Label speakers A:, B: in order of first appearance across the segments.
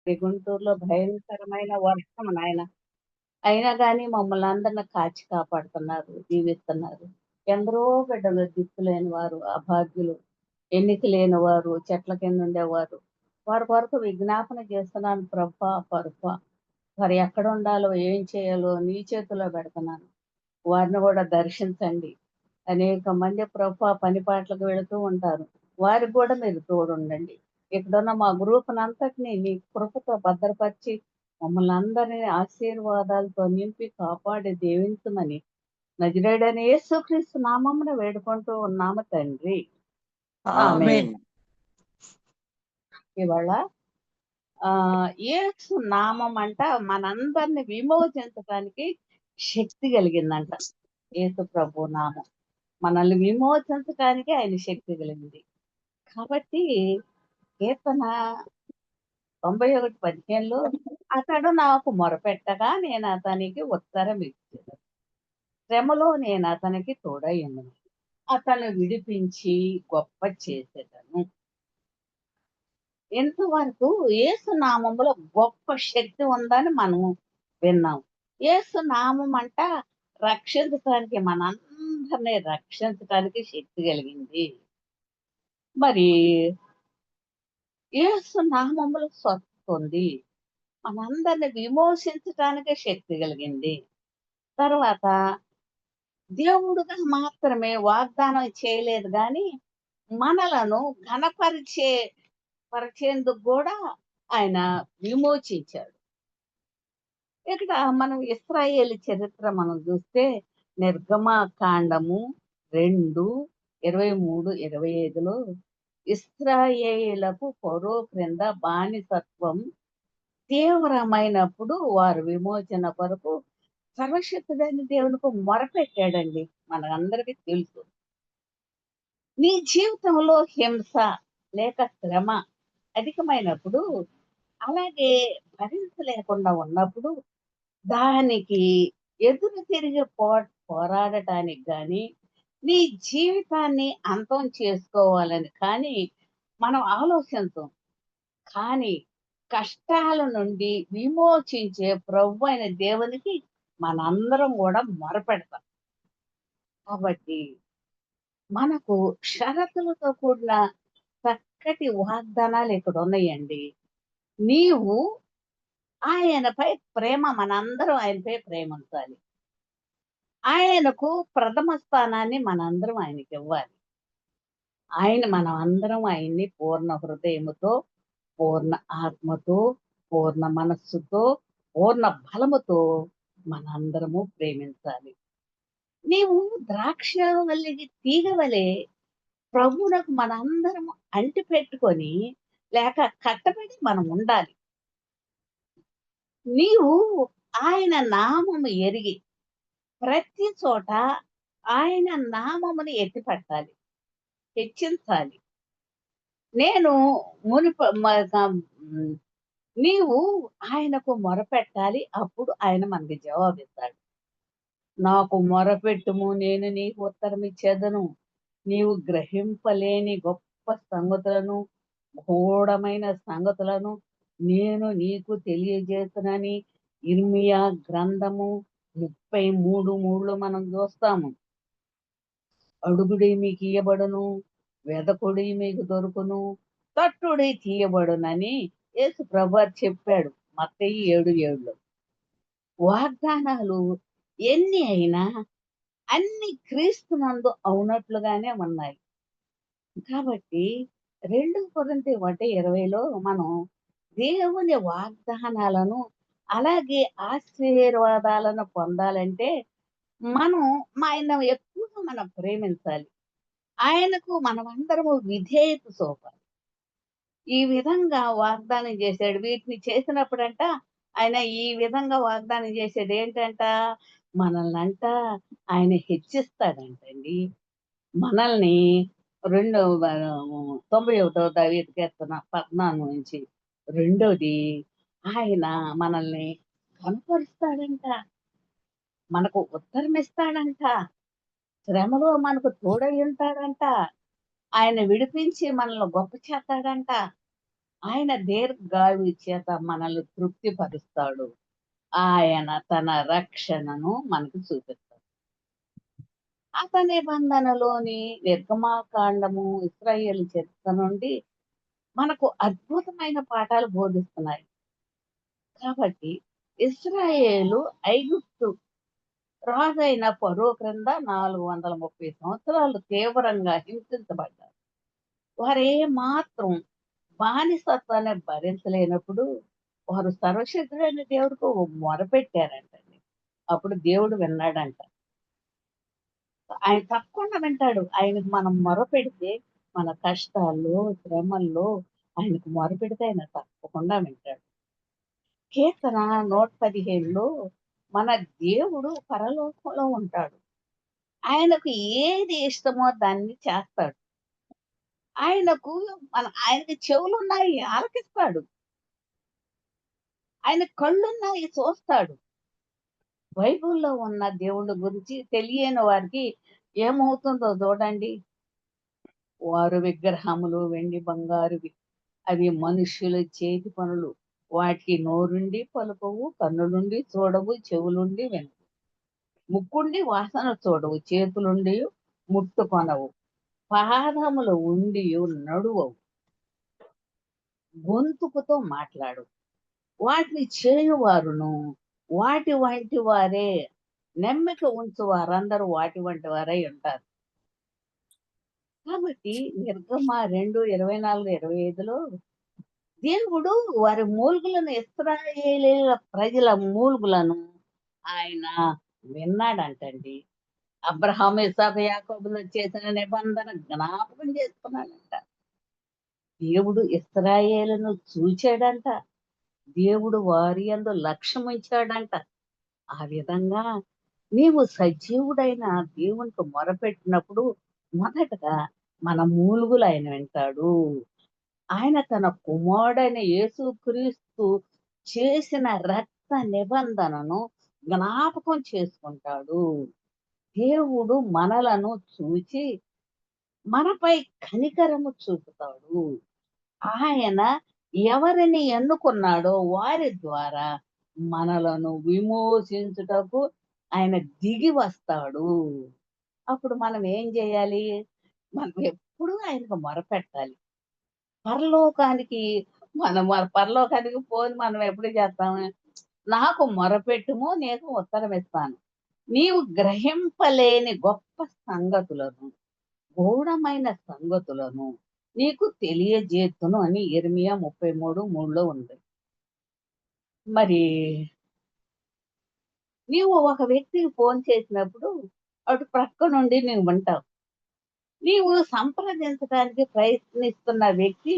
A: గుంటూరులో భయంకరమైన వర్షం నాయన. అయినా గాని మమ్మల్ని అందరిని కాచి కాపాడుతున్నారు, దీవిస్తున్నారు. ఎందరో బిడ్డలు దిక్కులేని వారు, అభాగ్యులు, ఎన్నిక లేని వారు, చెట్ల కింద ఉండేవారు. వారి కొరకు విజ్ఞాపన చేస్తున్నాను ప్రభా, పరుపా. వారు ఎక్కడ ఉండాలో, ఏం చేయాలో నీ చేతిలో పెడుతున్నాను. వారిని కూడా దర్శించండి. అనేక మంది ప్రభా పని పాటలకు వెళుతూ ఉంటారు. వారికి కూడా మీరు తోడుండండి. ఇక్కడున్న మా గ్రూప్‌నంతటిని నీ కృపతో భద్రపరిచి, మమ్మల్ని అందరిని ఆశీర్వాదాలతో నింపి, కాపాడి దీవించమని నజరేయుడైన యేసుక్రీస్తు నామమున వేడుకుంటూ ఉన్నాము తండ్రి. ఆమేన్.
B: ఆమేన్.
A: ఇవాళ యేసు నామం అంట మనందరిని విమోచించటానికి శక్తి కలిగిందంట. యేసు ప్రభు నామం. మనల్ని విమోచించటానికి ఆయన శక్తి కలిగింది. కాబట్టి కీర్తన 91:15లో అతడు నాకు మొరపెట్టగా నేను అతనికి ఉత్తరం ఇచ్చెదను. శ్రమలో నేను అతనికి తోడయ్యుండును. అతన్ని విడిపించి గొప్ప చేసేదను. ఇంతవరకు యేసు నామములో గొప్ప శక్తి ఉందని మనం విన్నాం. యేసు నామం అంట రక్షించటానికి మనందరిని రక్షించటానికి శక్తి కలిగింది. మరి యేసు నామములో స్వస్థత ఉంది. మనందరిని విమోచించటానికి శక్తి కలిగింది. తర్వాత దేవుడుగా మాత్రమే వాగ్దానం చేయలేదు గాని మనలను పరిచేందుకు కూడా ఆయన విమోచించాడు. ఇక్కడ మనం ఇశ్రాయేలు చరిత్ర మనం చూస్తే నిర్గమకాండము 2:23-25లో ఇశ్రాయేలులకు ఫరో క్రింద బానిసత్వం తీవ్రమైనప్పుడు వారు విమోచన కొరకు సర్వశక్తుడైన దేవునికి మొరపెట్టాడండి. మనందరికీ తెలుసు. నీ జీవితంలో హింస లేక శ్రమ అధికమైనప్పుడు, అలాగే భరించలేకుండా ఉన్నప్పుడు దానికి ఎదురు తిరిగి పోరాడటానికి గాని, నీ జీవితాన్ని అంతం చేసుకోవాలని కానీ మనం ఆలోచించం. కానీ కష్టాల నుండి విమోచించే ప్రభువైన దేవునికి మనందరం కూడా మొరపెడతాం. కాబట్టి మనకు షరతులతో కూడిన చక్కటి వాగ్దానాలు ఇక్కడ ఉన్నాయండి. నీవు ఆయనపై మనందరం ఆయనపై ప్రేమ ఉంచాలి. ఆయనకు ప్రథమ స్థానాన్ని మనందరం ఆయనకివ్వాలి. మనం అందరం ఆయన్ని పూర్ణ హృదయముతో, పూర్ణ ఆత్మతో, పూర్ణ మనస్సుతో, పూర్ణ బలముతో మనందరము ప్రేమించాలి. నీవు ద్రాక్షవల్లికి తీగవలే ప్రభువునకు మనందరము అంటిపెట్టుకొని లేక కట్టబడి మనం ఉండాలి. నీవు ఆయన నామము ఎరిగి ప్రతి చోట ఆయన నామమును ఎత్తిపట్టాలి, హెచ్చించాలి. నేను నీవు ఆయనకు మొరపెట్టాలి. అప్పుడు ఆయన మనకి జవాబిస్తాడు. నాకు మొరపెట్టుము, నేను నీకు ఉత్తరం ఇచ్చేదను. నీవు గ్రహింపలేని గొప్ప సంగతులను, గూఢమైన సంగతులను నేను నీకు తెలియజేస్తునని ఇర్మియా గ్రంథము 33:3 మనం చూస్తాము. అడుగుడి మీకు ఇయ్యబడును, వెదకుడి మీకు దొరుకును, తట్టుడి తీయబడునని యేసు ప్రభువారు చెప్పాడు మత్తయి 7:7లో. వాగ్దానాలు ఎన్ని అయినా అన్ని క్రీస్తునందు అవునట్లుగానే ఉన్నాయి. కాబట్టి 2 కొరింథీ 1:20లో మనం దేవుని వాగ్దానాలను అలాగే ఆశీర్వాదాలను పొందాలంటే మనం ఎక్కువగా మనం ప్రేమించాలి. ఆయనకు మనమందరము విధేయత చూపాలి. ఈ విధంగా వాగ్దానం చేశాడు. వీటిని చేసినప్పుడంట ఆయన ఈ విధంగా వాగ్దానం చేసేది ఏంటంట, మనల్నంట ఆయన హెచ్చిస్తాడంటండి. మనల్ని 91వ దావీదు కీర్తన 14 నుంచి. రెండోది ఆయన మనల్ని కనపరుస్తాడంట. మనకు ఉత్తరమిస్తాడంట. శ్రమలో మనకు తోడై ఉంటాడంట. ఆయన విడిపించి మనల్ని గొప్ప చేస్తాడంట. ఆయన దీర్ఘాయువు చేత మనల్ని తృప్తిపరుస్తాడు. ఆయన తన రక్షణను మనకు చూపిస్తాడు. పాత నిబంధనలోని నిర్గమాకాండము, ఇశ్రాయేలు చరిత్ర నుండి మనకు అద్భుతమైన పాఠాలు బోధిస్తున్నాయి. కాబట్టి ఇశ్రాయేలు ఐగుప్తు రాజైన ఫరో క్రింద 430 సంవత్సరాలు తీవ్రంగా హింసించబడ్డారు. వారేమాత్రం బానిసత్వాన్ని భరించలేనప్పుడు వారు సర్వశక్తుడైన దేవుడికి మొరపెట్టారంటండి. అప్పుడు దేవుడు విన్నాడంట. ఆయన తప్పకుండా వింటాడు. ఆయనకు మనం మొరపెడితే మన కష్టాల్లో, శ్రమల్లో ఆయనకు మొరపెడితే ఆయన తప్పకుండా వింటాడు. కీర్తన 115లో మన దేవుడు పరలోకంలో ఉంటాడు. ఆయనకు ఏది ఇష్టమో దాన్ని చేస్తాడు. ఆయనకు ఆయనకి చెవులున్నాయి ఆలకిస్తాడు. ఆయన కళ్ళున్నాయి చూస్తాడు. బైబిల్‌లో ఉన్న దేవుడి గురించి తెలియని వారికి ఏమవుతుందో చూడండి. వారు విగ్రహములు వెండి, బంగారువి. అవి మనుష్యుల చేతి పనులు. వాటికి నోరుండి పలుకవు, కన్నులుండి చూడవు, చెవులుండి వినవు. ముక్కుండి వాసన చూడవు, చేతులుండి ముట్టుకొనవు, పాదములు ఉండియు నడువవు, గొంతుకుతో మాట్లాడవు. వాటిని చేయువారును వాటి వంటి వారే. నమ్మిక ఉంచు వారందరూ వాటి వంటి వారై ఉంటారు. కాబట్టి నిర్గమ 2:24, 25లో దేవుడు వారి మూలుగులను ఇశ్రాయేలీయుల ప్రజల మూలుగులను ఆయన విన్నాడంటండి. అబ్రహాము, ఇస్సాకు, యాకోబులతో చేసిన నిబంధన జ్ఞాపకం చేసుకున్నాడంట. దేవుడు ఇశ్రాయేలును చూచాడంట. దేవుడు వారి యందు లక్ష్యముంచాడంట. ఆ విధంగా నీవు సజీవుడైన దేవునికి మొరపెట్టినప్పుడు మొదటగా మన మూలుగులు ఆయన వింటాడు. ఆయన తన కుమారుడైన యేసుక్రీస్తు చేసిన రక్త నిబంధనను జ్ఞాపకం చేసుకుంటాడు. దేవుడు మనలను చూచి మనపై కనికరము చూపుతాడు. ఆయన ఎవరిని ఎన్నుకున్నాడో వారి ద్వారా మనలను విమోచించుటకు ఆయన దిగి వస్తాడు. అప్పుడు మనం ఏం చేయాలి? మనం ఎప్పుడూ ఆయనకు మొరపెట్టాలి. పరలోకానికి పరలోకానికి ఫోన్ మనం ఎప్పుడు చేస్తాము? నాకు మొరపెట్టుము నీకు ఉత్తరమిస్తాను. నీవు గ్రహింపలేని గొప్ప సంగతులను, గూఢమైన సంగతులను నీకు తెలియజేతును అని యిర్మీయా 33:3లో ఉంది. మరి నీవు ఒక వ్యక్తికి ఫోన్ చేసినప్పుడు అటు ప్రక్క నుండి నువ్వు వింటావు. నీవు సంప్రదించడానికి ప్రయత్నిస్తున్న వ్యక్తి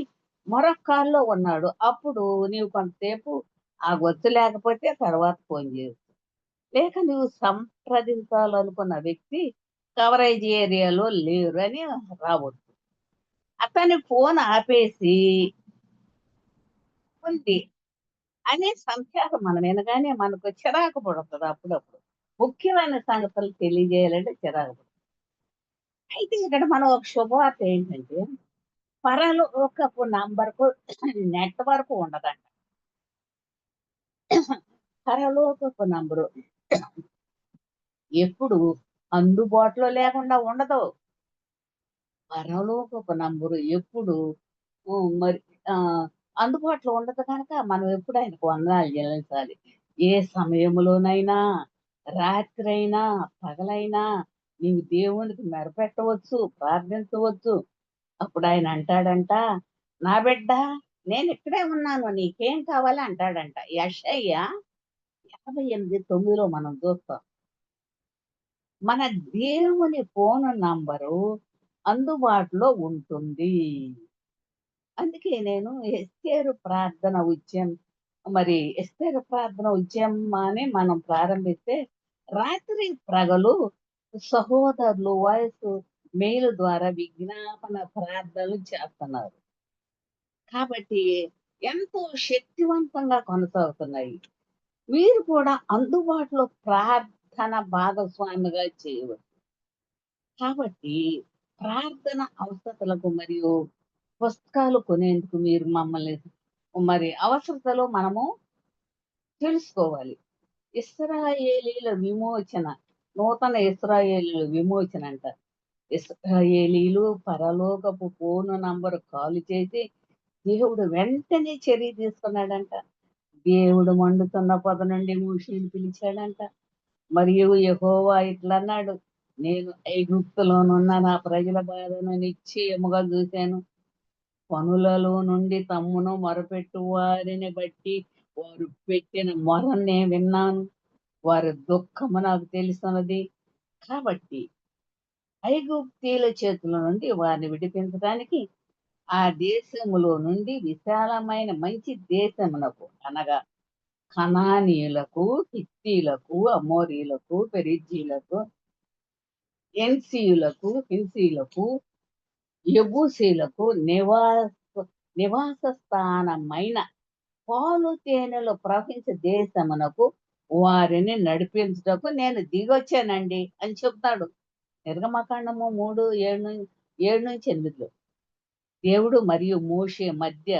A: మరొక కాల్‌లో ఉన్నాడు. అప్పుడు నీవు కొంతసేపు ఆగొచ్చు, లేకపోతే తర్వాత ఫోన్ చేయొచ్చు. లేక నువ్వు సంప్రదించాలనుకున్న వ్యక్తి కవరేజ్ ఏరియాలో లేరు అని రావచ్చు. అతని ఫోన్ ఆపేసి ఉంది అనే సంఖ్యాలు మనం వినగానే మనకు చిరాకు పుడతది అప్పుడప్పుడు. ముఖ్యమైన సంగతులు తెలియజేయాలంటే చిరాకు పుడతది. అయితే ఇక్కడ మనం ఒక శుభవార్త ఏంటంటే, పరలోకపు నంబర్‌కు నెట్‌వర్క్ ఉండదంట. పరలోకపు నంబరు ఎప్పుడు అందుబాటులో లేకుండా ఉండదు. పరలోకపు నంబరు ఎప్పుడు మరి అందుబాటులో ఉండదు కనుక మనం ఎప్పుడు ఆయనకు వందనాలు చెల్లించాలి. ఏ సమయంలోనైనా, రాత్రైనా, పగలైనా నీవు దేవునికి మొరపెట్టవచ్చు, ప్రార్థించవచ్చు. అప్పుడు ఆయన అంటాడంట, "నా బిడ్డ నేనిక్కడే ఉన్నాను. నీకేం కావాలి?" అంటాడంట. యెషయా 58:9లో మనం చూస్తాం. మన దేవుని ఫోను నంబరు అందుబాటులో ఉంటుంది. అందుకే నేను ఎస్తేరు ప్రార్థన ఉద్యమాన్ని మనం ప్రారంభిస్తే రాత్రి ప్రగలు సహోదరులు వాయిస్ మెయిల్ ద్వారా విజ్ఞాపన ప్రార్థనలు చేస్తున్నారు. కాబట్టి ఎంతో శక్తివంతంగా కొనసాగుతున్నాయి. మీరు కూడా అందుబాటులో ప్రార్థన భాగస్వామిగా చేయవచ్చు. కాబట్టి ప్రార్థన అవసరతలకు మరియు పుస్తకాలు కొనేందుకు మీరు మమ్మల్ని మరి అవసరతలో మనము తెలుసుకోవాలి. ఇశ్రాయేలీయుల విమోచన, నూతన ఇశ్రాయేలీయుల విమోచన అంట. ఇశ్రాయేలీయులు పరలోకపు ఫోను నంబరు కాల్ చేసి దేవుడు వెంటనే చర్య తీసుకున్నాడంట. దేవుడు మండుతున్న పొద నుండి మోషేని పిలిచాడంట. మరియు యెహోవా ఇట్లన్నాడు, నేను ఐగుప్తులోనున్న నా ప్రజల బాధను నిశ్చయముగా చూశాను. పనులలో నుండి తమ్మును మొరపెట్టు వారిని బట్టి వారు పెట్టిన మొరను నేను విన్నాను. వారి దుఃఖము నాకు తెలుసున్నది. కాబట్టి ఐగుప్తీయుల చేతుల నుండి వారిని విడిపించడానికి ఆ దేశములో నుండి విశాలమైన మంచి దేశమునకు అనగా కనానీయులకు, హిత్తీయులకు, అమోరీయులకు, పెరిజ్జీయులకు, హింసీయులకు, యెబూసీయులకు నివాస స్థానమైన పాలు తేనెలు ప్రవహించే దేశమునకు వారిని నడిపించుటకు నేను దిగొచ్చానండి అని చెప్తాడు. నిర్గమకాండము 3:7-8 దేవుడు మరియు మోషే మధ్య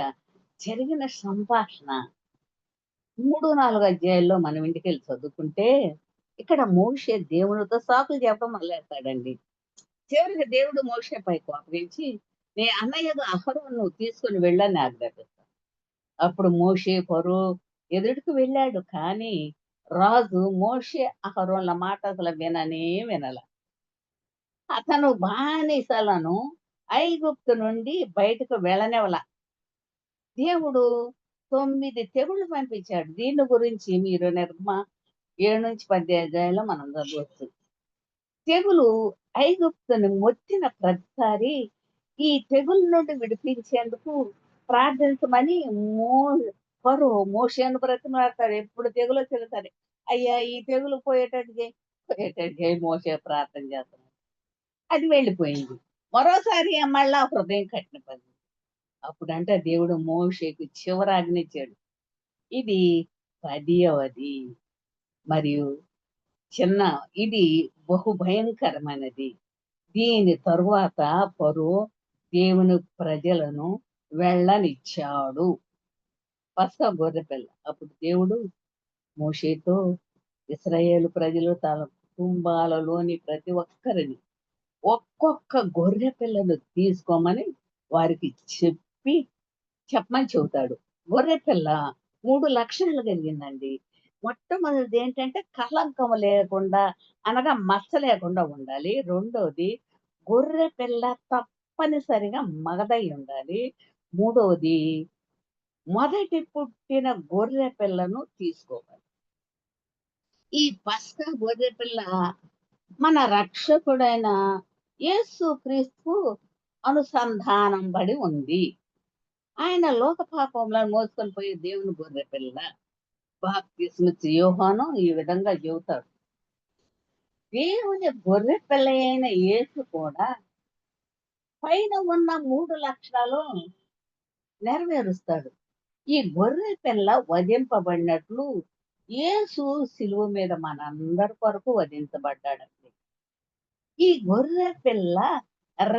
A: జరిగిన సంభాషణ 3, 4 అధ్యాయాల్లో మనం ఇంటికెళ్ళి చదువుకుంటే ఇక్కడ మోషే దేవునితో సాకులు చెప్పడం మొదలెడతాడండి. చివరికి దేవుడు మోషేపై కోపగించి నీ అన్నయ్యగు అహరోను నువ్వు తీసుకొని వెళ్ళని ఆజ్ఞాపిస్తాడు. అప్పుడు మోషే ఫరో ఎదుటికి వెళ్ళాడు. కానీ రాజు మోషే అహరోన్ల మాట అసలు వినల. అతను బానిసలను ఐగుప్తు నుండి బయటకు వెళ్ళనివ్వల. దేవుడు 9 తెగుళ్ళు పంపించాడు. దీని గురించి మీరు 7-10 అధ్యాయంలో మనం చదవచ్చు. తెగులు ఐగుప్తుని మొత్తిన ప్రతిసారి ఈ తెగుల నుండి విడిపించేందుకు ప్రార్థించమని మో ఫరో మోషేను బ్రతిమాలతాడు. ఎప్పుడు తెగులు వచ్చినా సరే, అయ్యా ఈ తెగులు పోయేటట్టుగా మోషే ప్రార్థన చేస్తున్నాడు. అది వెళ్ళిపోయింది. మరోసారి మళ్ళా హృదయం కఠినపడింది. అప్పుడంట దేవుడు మోషేకు చివరి ఆజ్ఞ ఇచ్చాడు. ఇది 10వది మరియు ఇది బహు భయంకరమైనది. దీని తరువాత ఫరో దేవుని ప్రజలను వెళ్ళనిచ్చాడు. పస్కా గొర్రెపిల్ల. అప్పుడు దేవుడు మోషేతో ఇశ్రాయేలు ప్రజలు తమ కుటుంబాలలోని ప్రతి ఒక్కరిని ఒక్కొక్క గొర్రె పిల్లను తీసుకోమని వారికి చెప్పమని చెబుతాడు. గొర్రె పిల్ల 3 లక్షణాలు కలిగిందండి. మొట్టమొదటిది ఏంటంటే కళంకం లేకుండా అనగా మచ్చ లేకుండా ఉండాలి. రెండోది గొర్రె పిల్ల తప్పనిసరిగా మగదై ఉండాలి. మూడోది మొదటి పుట్టిన గొర్రె పిల్లను తీసుకోవాలి. ఈ పస్కా గొర్రె పిల్ల మన రక్షకుడైన యేసుక్రీస్తు అనుసంధానం బడి ఉంది. ఆయన లోక పాపములను మోసుకొని పోయే దేవుని గొర్రె పిల్ల. బాప్తిస్మిచ్చి యోహాను ఈ విధంగా చెబుతాడు. దేవుని గొర్రె పిల్ల అయిన యేసు కూడా పైన ఉన్న 3 లక్షణాలు నెరవేరుస్తాడు. ఈ గొర్రె పిల్ల వధింపబడినట్లు యేసు శిలువ మీద మనందరి కొరకు వధించబడ్డాడండి. ఈ గొర్రె పిల్ల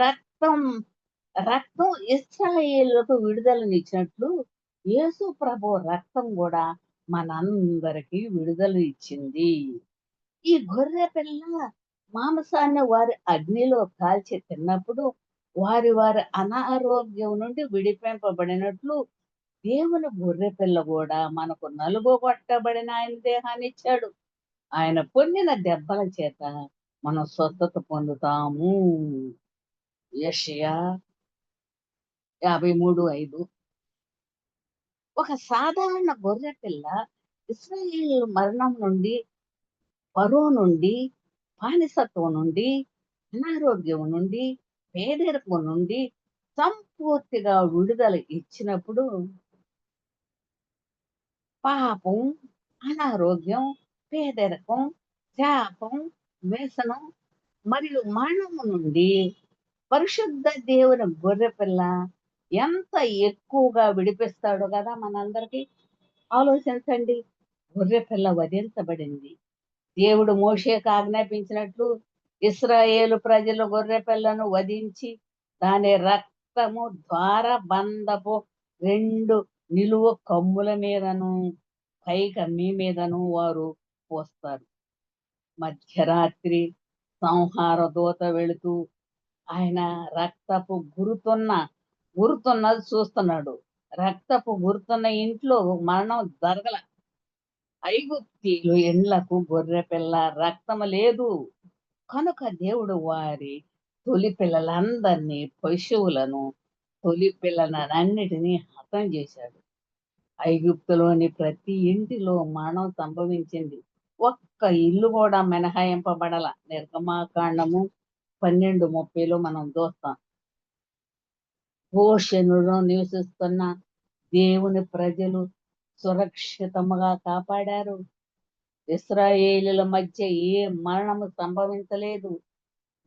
A: రక్తం రక్తం ఇశ్రాయేలుకు విడుదలనిచ్చినట్లు యేసు ప్రభు రక్తం కూడా మనందరికీ విడుదల ఇచ్చింది. ఈ గొర్రె పిల్ల మాంసాన్ని వారి అగ్నిలో కాల్చి తిన్నప్పుడు వారి అనారోగ్యం నుండి విడిపింపబడినట్లు దేవుని గొర్రె పిల్ల కూడా మనకు నలుగొట్టబడిన ఆయన దేహాన్ని ఇచ్చాడు. ఆయన పొందిన దెబ్బల చేత మనం స్వస్థత పొందుతాము. యెషయా 53:5. ఒక సాధారణ గొర్రె పిల్ల ఇశ్రాయేలు మరణం నుండి, ఫరో నుండి, బానిసత్వం నుండి, అనారోగ్యం నుండి, పేదరికం నుండి సంపూర్తిగా విడుదల ఇచ్చినప్పుడు పాపం, అనారోగ్యం, పేదరికం, శాపం, వ్యసనం మరియు మరణము నుండి పరిశుద్ధ దేవుని గొర్రె పిల్ల ఎంత ఎక్కువగా విడిపిస్తాడో కదా మనందరికీ. ఆలోచించండి. గొర్రె పిల్ల వధించబడింది. దేవుడు మోషేకు ఆజ్ఞాపించినట్లు ఇశ్రాయేలు ప్రజలు గొర్రె పిల్లను వధించి దాని రక్తము ద్వారబంధపు 2 నిలువ కమ్ముల మీదను, పైకమ్మి మీదను వారు పోస్తారు. మధ్యరాత్రి సంహార దూత వెళుతూ ఆయన రక్తపు గురుతున్నది చూస్తున్నాడు. రక్తపు గురుతున్న ఇంట్లో మరణం జరగల. ఐగుప్తీయుల ఇండ్లకు గొర్రెపిల్ల రక్తము లేదు. కనుక దేవుడు వారి తొలి పిల్లలందరినీ, పశువులను, తొలి పిల్లలనన్నిటినీ హతం చేశాడు. ఐగుప్తులోని ప్రతి ఇంటిలో మరణం సంభవించింది. ఒక్క ఇల్లు కూడా మినహాయింపబడల. నిర్గమాకాండము 12:30లో మనం చూస్తాం. గోషెనులో నివసిస్తున్న దేవుని ప్రజలు సురక్షితముగా కాపాడారు. ఇశ్రాయేలీయుల మధ్య ఏ మరణము సంభవించలేదు.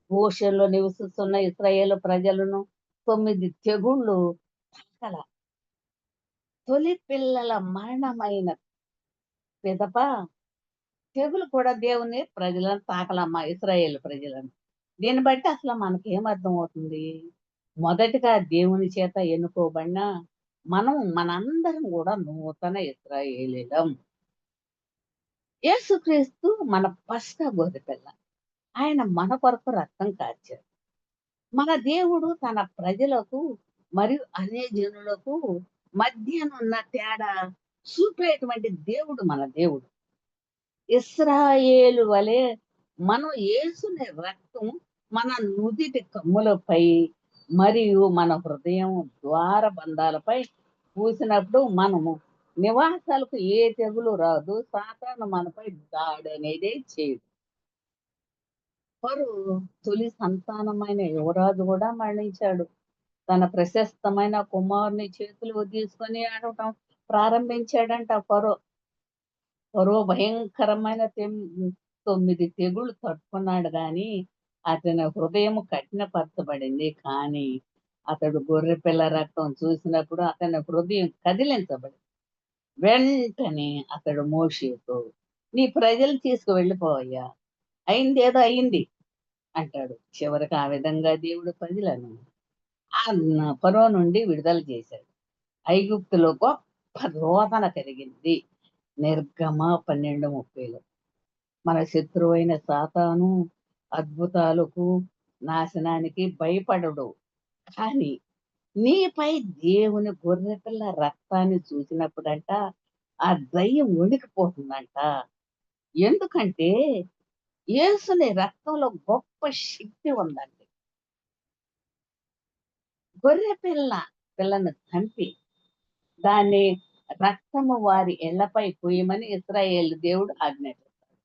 A: గోషెనులో నివసిస్తున్న ఇశ్రాయేలు ప్రజలను 9 తెగుళ్ళు తాకల. తొలి పిల్లల మరణమైన పిదప తెగులు కూడా దేవుని ప్రజలను తాకలమ్మా, ఇశ్రాయేలు ప్రజలను. దీన్ని బట్టి అసలు మనకేం అర్థమవుతుంది? మొదటిగా దేవుని చేత ఎన్నుకోబడిన మనందరం కూడా నూతన ఇశ్రాయేలీలం. యేసుక్రీస్తు మన పస్కా గొర్రెపిల్ల. ఆయన మన కొరకు రక్తం కార్చాడు. మన దేవుడు తన ప్రజలకు మరియు అన్యజనులకు మధ్యనున్న తేడా చూపేటువంటి దేవుడు మన దేవుడు. ఇశ్రాయేలు వలె మనం యేసుని రక్తం మన నుదిటి కమ్ములపై మరియు మన హృదయం ద్వార బంధాలపై పూసినప్పుడు మనము నివాసాలకు ఏ తెగులు రాదు. సాతాను మనపై దాడి అనేది చేయదు. తొలి సంతానమైన యువరాజు కూడా మరణించాడు. తన ప్రశస్తమైన కుమారుని చేతులు తీసుకొని ఆడటం ప్రారంభించాడంట ఫరో భయంకరమైన 9 తెగుళ్ళు తట్టుకున్నాడు గాని అతని హృదయం కఠినపరచబడింది. కానీ అతడు గొర్రెపిల్ల రక్తం చూసినప్పుడు అతని హృదయం కదిలించబడింది. వెంటనే అతడు మోషేతో, నీ ప్రజలు తీసుకువెళ్ళిపోవయ్యా, అయిందేదో అయింది అంటాడు. చివరికి ఆ విధంగా దేవుడు ప్రజలను ఫరో నుండి విడుదల చేశాడు. ఐగుప్తులో గొప్ప రోదన కలిగింది. నిర్గమ 12:30లో మన శత్రువైన సాతాను అద్భుతాలకు, నాశనానికి భయపడడు. కానీ నీపై దేవుని గొర్రెపిల్ల రక్తాన్ని చూసినప్పుడంట ఆ దయ్యం వణికిపోతుందంట. ఎందుకంటే యేసుని రక్తంలో గొప్ప శక్తి ఉందండి. పిల్లను చంపి దాన్ని రక్తము వారి ఇళ్లపై పోయమని ఇశ్రాయేలు దేవుడు ఆజ్ఞాపిస్తాడు.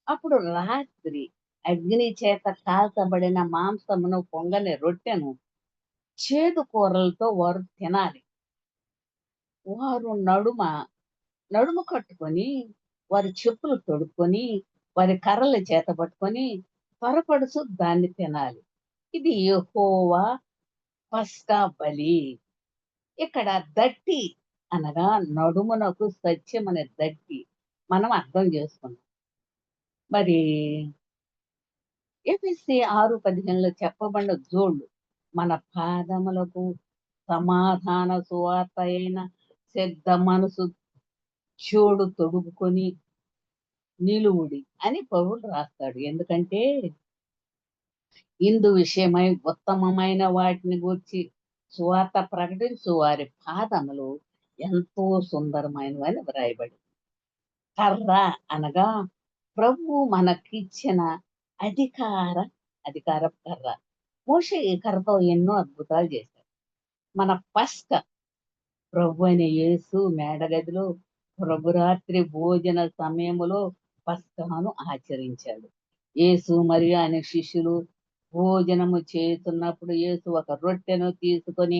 A: అప్పుడు రాత్రి అగ్ని చేత కాల్చబడిన మాంసమును, పొంగని రొట్టెను, చేదు కూరలతో వారు తినాలి. వారు నడుము కట్టుకొని, వారి చెప్పులు తొడుక్కొని, వారి కర్రలు చేత పట్టుకొని త్వరపడుచు దాన్ని తినాలి. ఇది యెహోవా పస్కా బలి. ఇక్కడ దట్టి అనగా నడుమునకు సత్యమనే దట్టి మనం అర్థం చేసుకున్నాం. మరి ఎఫెసీ 6:15లో చెప్పబడిన జోళ్ళు మన పాదములకు సమాధాన సువార్త అయిన సిద్ధ మనసు జోడు తొడుగుకొని నిలువుడి అని పౌలు రాస్తాడు. ఎందుకంటే ఇందు విషయమై ఉత్తమమైన వాటిని గూర్చి సువార్త ప్రకటించు వారి పాదములు ఎంతో సుందరమైనవని వ్రాయబడి. కర్ర అనగా ప్రభువు మనకిచ్చిన అధికార కర్ర. మోషే ఈ కర్రతో ఎన్నో అద్భుతాలు చేశాడు. మన పస్కా ప్రభు అయిన యేసు మేడగదిలో ప్రభురాత్రి భోజన సమయములో పస్కాను ఆచరించాడు. యేసు మరియు ఆయన శిష్యులు భోజనము చేస్తున్నప్పుడు యేసు ఒక రొట్టెను తీసుకొని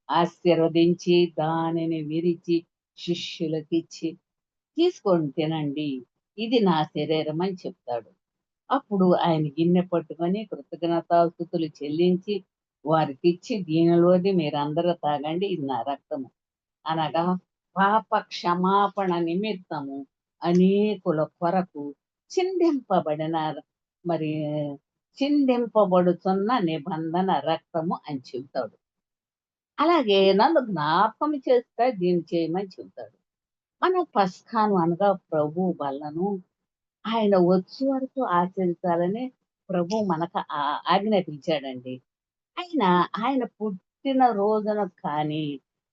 A: ఆశీర్వదించి దానిని విరిచి శిష్యులకిచ్చి, తీసుకొని తినండి, ఇది నా శరీరం అని చెప్తాడు. అప్పుడు ఆయన గిన్నె పట్టుకొని కృతజ్ఞతాస్తుతులు చెల్లించి వారికిచ్చి, దీనిలోది మీరందరూ తాగండి, ఇది నా రక్తము, అనగా పాప క్షమాపణ నిమిత్తము అనేకుల కొరకు చిందింపబడిన మరి చిందింపబడుతున్న నిబంధన రక్తము అని చెబుతాడు. అలాగే నన్ను జ్ఞాపకం చేస్తా దీన్ని చేయమని చెబుతాడు. మనం పస్కాను అనగా ప్రభువు బలను ఆయన వచ్చే వరకు ఆచరించాలని ప్రభువు మనకు ఆజ్ఞాపించాడండి. ఆయన, ఆయన పుట్టిన రోజున కానీ,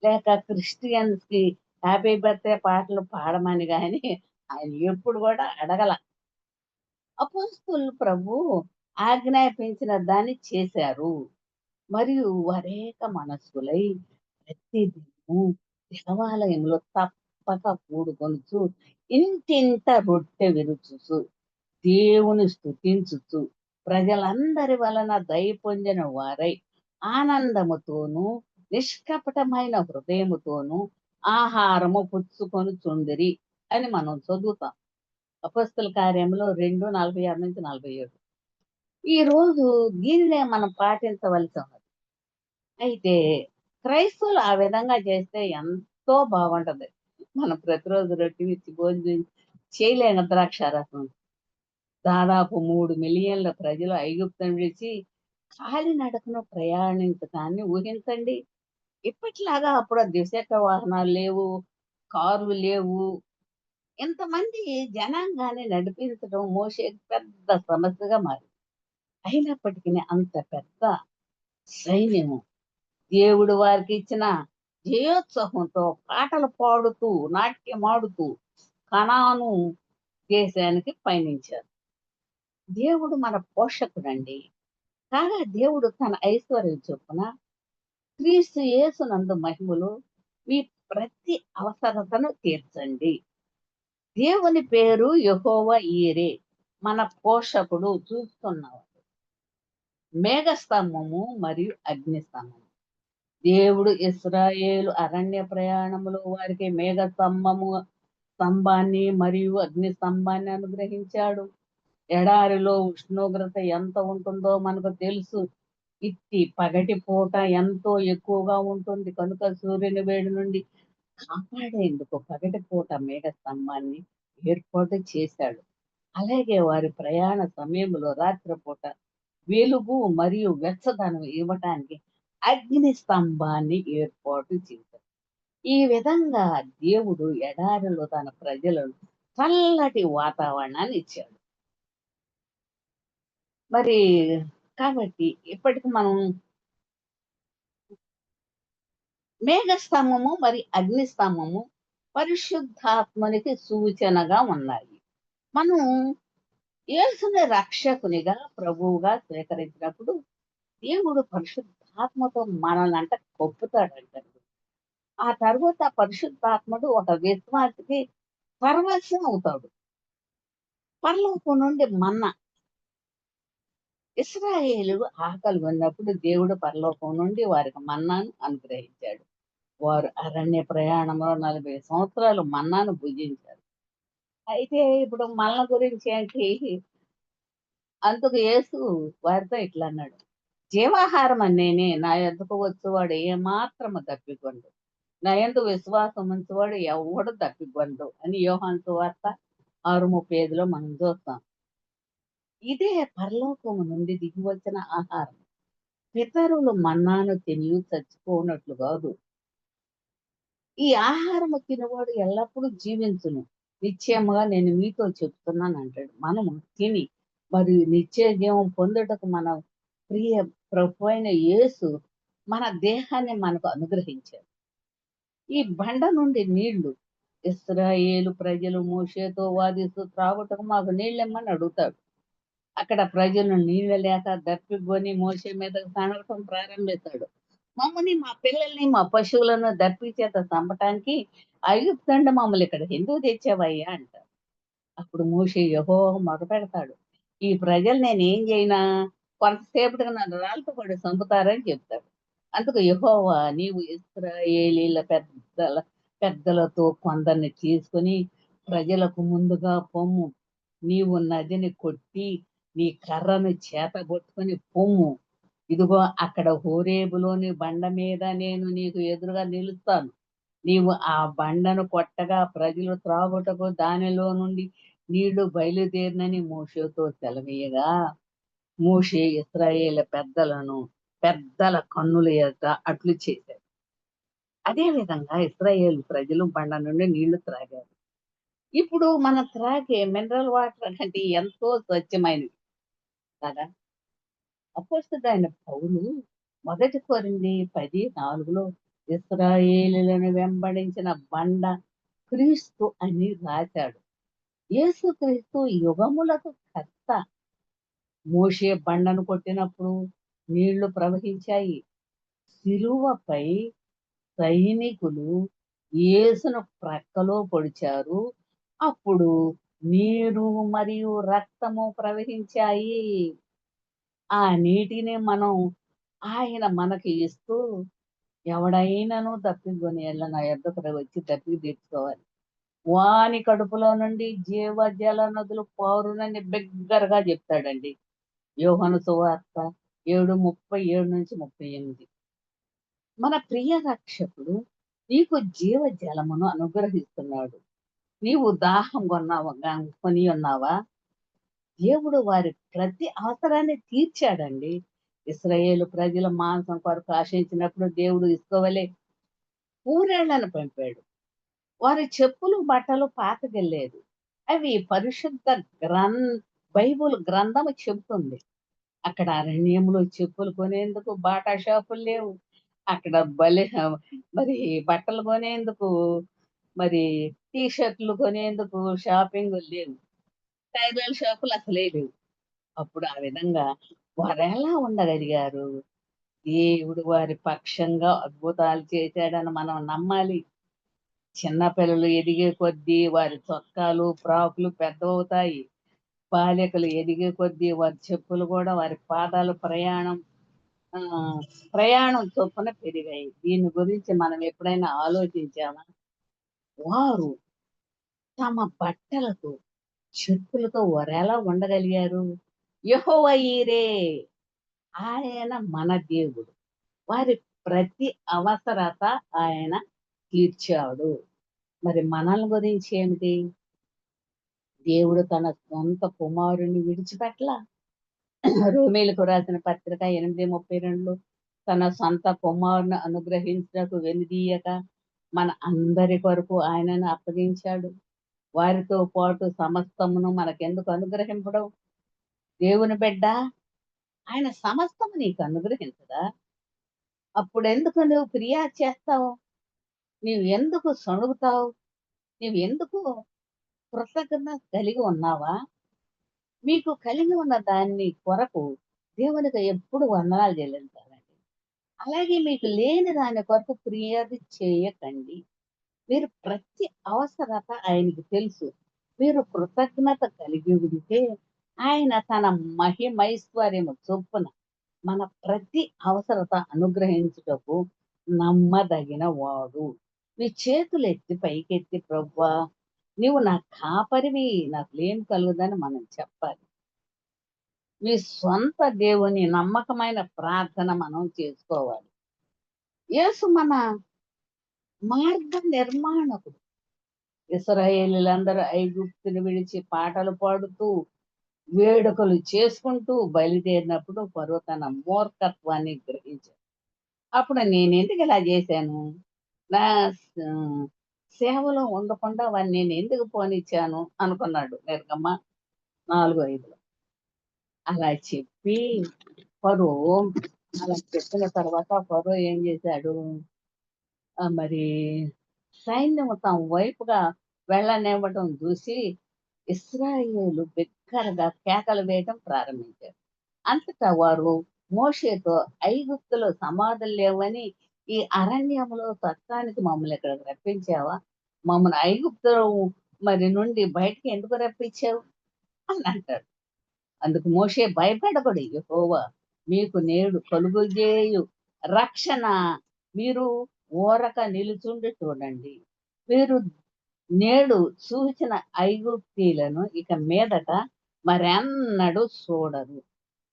A: లేక క్రిస్టియన్స్‌కి హ్యాపీ బర్త్‌డే పాటలు పాడమని గాని ఆయన ఎప్పుడు గూడా అడగల. అపోస్తలులు ప్రభువు ఆజ్ఞాపించిన దాన్ని చేశారు. మరియు వారేక మనస్కులై ప్రతి దినము దేవాలయంలో తప్పక కూడుకొనుచు ఇంటింట రొట్టె విరుచుచు దేవుని స్తుతించుచు ప్రజలందరి వలన దయ పొందిన వారై ఆనందముతోనూ నిష్కపటమైన హృదయముతోనూ ఆహారము పుచ్చుకొనుచుండిరి అని మనం చదువుతాం. అపొస్తల కార్యములో 2:46-47. ఈ రోజు దీనినే మనం పాటించవలసి ఉన్నది. అయితే క్రైస్తవులు ఆ విధంగా చేస్తే ఎంతో బాగుంటది. మనం ప్రతిరోజు రొట్టె విచ్చి భోజనం చేయలేని ద్రాక్షారసం. దాదాపు 3,000,000 ప్రజలు ఐగుప్తును విడిచి కాలినడకన ప్రయాణించడాన్ని ఊహించండి. ఇప్పటిలాగా అప్పుడు ద్విచక్ర వాహనాలు లేవు, కార్లు లేవు. ఇంతమంది జనాంగాన్ని నడిపించడం మోషేకి పెద్ద సమస్యగా మారింది. అయినప్పటికీ అంత పెద్ద సైన్యము దేవుడు వారికిచ్చిన జయోత్సాహంతో పాటలు పాడుతూ, నాట్యమాడుతూ కనాను దేశానికి పయనించారు. దేవుడు మన పోషకుడండి. కాగా దేవుడు తన ఐశ్వర్యం చొప్పున క్రీస్తు యేసునందు మహిమలో మీ ప్రతి అవసరతను తీర్చండి. దేవుని పేరు యెహోవా ఈరే. మన పోషకుడు చూస్తున్నాడు. మేఘస్తంభము మరియు అగ్నిస్తంభము. దేవుడు ఇశ్రాయేలు అరణ్య ప్రయాణములో వారికి స్తంభాన్ని మరియు అగ్ని స్తంభాన్ని అనుగ్రహించాడు. ఎడారిలో ఉష్ణోగ్రత ఎంత ఉంటుందో మనకు తెలుసు. ఇట్టి పగటి పూట ఎంతో ఎక్కువగా ఉంటుంది కనుక సూర్యుని వేడి నుండి కాపాడేందుకు పగటి పూట మేఘ స్తంభాన్ని ఏర్పాటు చేశాడు. అలాగే వారి ప్రయాణ సమయంలో రాత్రిపూట వెలుగు మరియు వెచ్చదనం ఇవ్వటానికి అగ్ని స్తంభాన్ని ఏర్పాటు చేశాడు. ఈ విధంగా దేవుడు ఎడారిలో తన ప్రజలను చల్లటి వాతావరణాన్ని ఇచ్చాడు. మరి కాబట్టి ఇప్పటికి మనం మేఘస్తంభము మరి అగ్నిస్తంభము పరిశుద్ధాత్మనికి సూచనగా ఉన్నాయి. మనం యేసుని రక్షకునిగా ప్రభువుగా స్వీకరించినప్పుడు దేవుడు పరిశుద్ధాత్మతో మనల్నంట కప్పుతాడంటండి. ఆ తర్వాత పరిశుద్ధాత్ముడు ఒక విశ్వాసికి సర్వస్వం అవుతాడు. పరలోకం నుండి మన్నా ఇశ్రాయేలీయులు ఆకలి ఉన్నప్పుడు దేవుడు పరలోకం నుండి వారికి మన్నాను అనుగ్రహించాడు. వారు అరణ్య ప్రయాణంలో 40 సంవత్సరాలు మన్నాను భుజించారు. అయితే ఇప్పుడు మల్ల గురించి ఏంటి? అందుకు యేసు వారితో ఇట్లా అన్నాడు. జీవాహారం నేనే. నా యొద్దకు వచ్చువాడు ఏమాత్రము దప్పికొనడు. నా యందు విశ్వాసం ఉంచువాడు ఎవడు దప్పికొనడు అని యోహాను సువార్త 6:35లో మనం చూస్తాం. ఇదే పరలోకము నుండి దిగి వచ్చిన ఆహారం. పితరులు మన్నాను తిని చచ్చిపోనట్లు కాదు. ఈ ఆహారము తినువాడు ఎల్లప్పుడూ జీవించును. నిశ్చయముగా నేను మీతో చెప్తున్నాను అంటాడు. మనము తిని మరియు నిత్య జీవం పొందుటకు మన ప్రియ ప్రభువైన యేసు మన దేహాన్ని మనకు అనుగ్రహించారు. ఈ బండ నుండి నీళ్లు ఇశ్రాయేలు ప్రజలు మోషేతో వాదిస్తూ త్రాగుటకు మాకు నీళ్ళిమ్మని అడుగుతాడు. అక్కడ ప్రజలు నీళ్ళు లేక దప్పిగొని మోషే మీదకు సనగటం ప్రారంభిస్తాడు. మమ్మల్ని, మా పిల్లల్ని, మా పశువులను దప్పి చేత చంపటానికి ఐగుప్తుండి మమ్మల్ని ఇక్కడికి ఎందుకు తెచ్చావయ్యా అంటారు. అప్పుడు మోషే యెహోవాకు మొరపెడతాడు. ఈ ప్రజలు నేనేం చేయనా కొంతసేపటికి నన్ను రాళ్ళతో కొట్టి చంపుతారని చెప్తాడు. అందుకు యెహోవా నీవు ఇశ్రాయేలీయుల పెద్దలతో కొందరిని తీసుకొని ప్రజలకు ముందుగా పొమ్ము. నీవు నదిని కొట్టి నీ కర్రను చేతబట్టుకొని పొమ్ము. ఇదిగో అక్కడ హోరేబులోని బండ మీద నేను నీకు ఎదురుగా నిలుస్తాను. నీవు ఆ బండను కొట్టగా ప్రజలు త్రాగుటకు దానిలో నుండి నీళ్లు బయలుదేరినని మోషేతో సెలవీయగా, మోషే ఇశ్రాయేలు పెద్దల కన్నుల ఎదుట అట్లు చేశాడు. అదే విధంగా ఇశ్రాయేలు ప్రజలు బండ నుండి నీళ్లు త్రాగారు. ఇప్పుడు మనం త్రాగే మినరల్ వాటర్ కంటే ఎంతో స్వచ్ఛమైనవి కదా! అపోస్తలుడైన పౌలు మొదటి కొరింథీ 10:4లో ఇశ్రాయేలీయులను వెంబడించిన బండ క్రీస్తు అని రాశాడు. యేసుక్రీస్తు యుగములకు కర్త. మోషే బండను కొట్టినప్పుడు నీళ్లు ప్రవహించాయి. శిలువపై సైనికులు యేసును ప్రక్కలో పొడిచారు. అప్పుడు నీరు మరియు రక్తము ప్రవహించాయి. ఆ నీటిని ఆయన మనకి ఇస్తూ ఎవడైనను తప్పికొని ఎడల నా యొద్దకు వచ్చి దప్పిక తీర్చుకోవాలి. వాని కడుపులో నుండి జీవజల నదులు పారునని బిగ్గరగా చెప్తాడండి. యోహాను సువార్త 7:37-38. మన ప్రియ రక్షకుడు నీకు జీవజలమును అనుగ్రహిస్తున్నాడు. నీవు దాహం కొని ఉన్నావా? దేవుడు వారి ప్రతి అవసరాన్ని తీర్చాడండి. ఇశ్రాయేలు ప్రజల మాంసం కొరకు ఆశించినప్పుడు దేవుడు ఇసుకోవలే పూరేళ్లను పంపాడు. వారి చెప్పులు బట్టలు పాతగెళ్ళేది. అవి పరిశుద్ధ బైబుల్ గ్రంథము చెబుతుంది. అక్కడ అరణ్యంలో చెప్పులు కొనేందుకు బాటా షాపులు లేవు. అక్కడ మరి బట్టలు కొనేందుకు, మరి టీ షర్ట్లు కొనేందుకు షాపింగులు లేవు. టైలర్ షాపులు అసలే లేవు. అప్పుడు ఆ విధంగా వారెలా ఉండగలిగారు? దేవుడు వారి పక్షంగా అద్భుతాలు చేశాడని మనం నమ్మాలి. చిన్న పిల్లలు ఎదిగే కొద్దీ వారి చొక్కాలు, ఫ్రాకులు పెద్దవవుతాయి. బాలికలు ఎదిగే కొద్దీ వారి చెప్పులు కూడా వారి పాదాలు ప్రయాణం చొప్పున పెరిగాయి. దీని గురించి మనం ఎప్పుడైనా ఆలోచించామా? వారు తమ బట్టలతో, చెప్పులతో వారెలా ఉండగలిగారు? యెహోవా యీరే, ఆయన మన దేవుడు. వారి ప్రతి అవసరత ఆయన తీర్చాడు. మరి మనల గురించి ఏమిటి? దేవుడు తన సొంత కుమారుని విడిచిపెట్టలా. రోమీయులకు రాసిన పత్రిక 8:32లో తన సొంత కుమారుని అనుగ్రహించుటకు వెనుదీయక మన అందరి కొరకు ఆయనను అప్పగించాడు. వారితో పాటు సమస్తమును మనకెందుకు అనుగ్రహింపడం? దేవుని బిడ్డ, ఆయన సమస్తము నీకు అనుగ్రహించదా? అప్పుడెందుకు నువ్వు ఫిర్యాదు చేస్తావు? నీవెందుకు సణుగుతావు? నీవెందుకు కృతజ్ఞత కలిగి ఉన్నావా? మీకు కలిగి ఉన్న దాన్ని కొరకు దేవునికి ఎప్పుడు వందనాలు చెల్లించాలండి. అలాగే మీకు లేని దాని కొరకు ఫిర్యాదు చేయకండి. మీరు ప్రతి అవసరత ఆయనకి తెలుసు. మీరు కృతజ్ఞత కలిగి ఉంటే ఆయన తన మహిమైశ్వర్యము చొప్పున మన ప్రతి అవసరత అనుగ్రహించుటకు నమ్మదగిన వాడు. మీ చేతులెత్తి పైకెత్తి ప్రభువా నీవు నా కాపరివి, నాకు లేమి కలుగుదని మనం చెప్పాలి. మీ సొంత దేవుని నమ్మకమైన ప్రార్థన మనం చేసుకోవాలి. యేసు మన మార్గ నిర్మాణకుడు. ఇశ్రాయేలీయులందరూ ఐగుప్తుని విడిచి పాటలు పాడుతూ, వేడుకలు చేసుకుంటూ బయలుదేరినప్పుడు ఫరో తన మూర్ఖత్వాన్ని గ్రహించాడు. అప్పుడు నేనెందుకు ఇలా చేశాను? నా సేవలో ఉండకుండా వాడిని నేను ఎందుకు పోనిచ్చాను అనుకున్నాడు. నిర్గమ 4:5లో. అలా చెప్పి ఫరో అలా చెప్పిన తర్వాత ఫరో ఏం చేశాడు? మరి సైన్యము తమ వైపుగా వెళ్ళనివ్వడం చూసి ఇశ్రాయేలు బిగ్గరగా కేకలు వేయడం ప్రారంభించారు. అంతటా వారు మోషేతో ఐగుప్తులో సమాధులు లేవని ఈ అరణ్యంలో సత్తానికి మమ్మల్ని ఇక్కడికి రప్పించావా? మమ్మల్ని ఐగుప్తులో నుండి బయటికి ఎందుకు రప్పించావు అని అంటాడు. అందుకు మోషే భయపడబడి యెహోవా మీకు నేడు కలుగజేయు రక్షణ మీరు ఊరక నిలుచుండి చూడండి. మీరు నేడు చూచిన ఐగుప్తీయులను ఇక మీదట మరెన్నడూ చూడరు.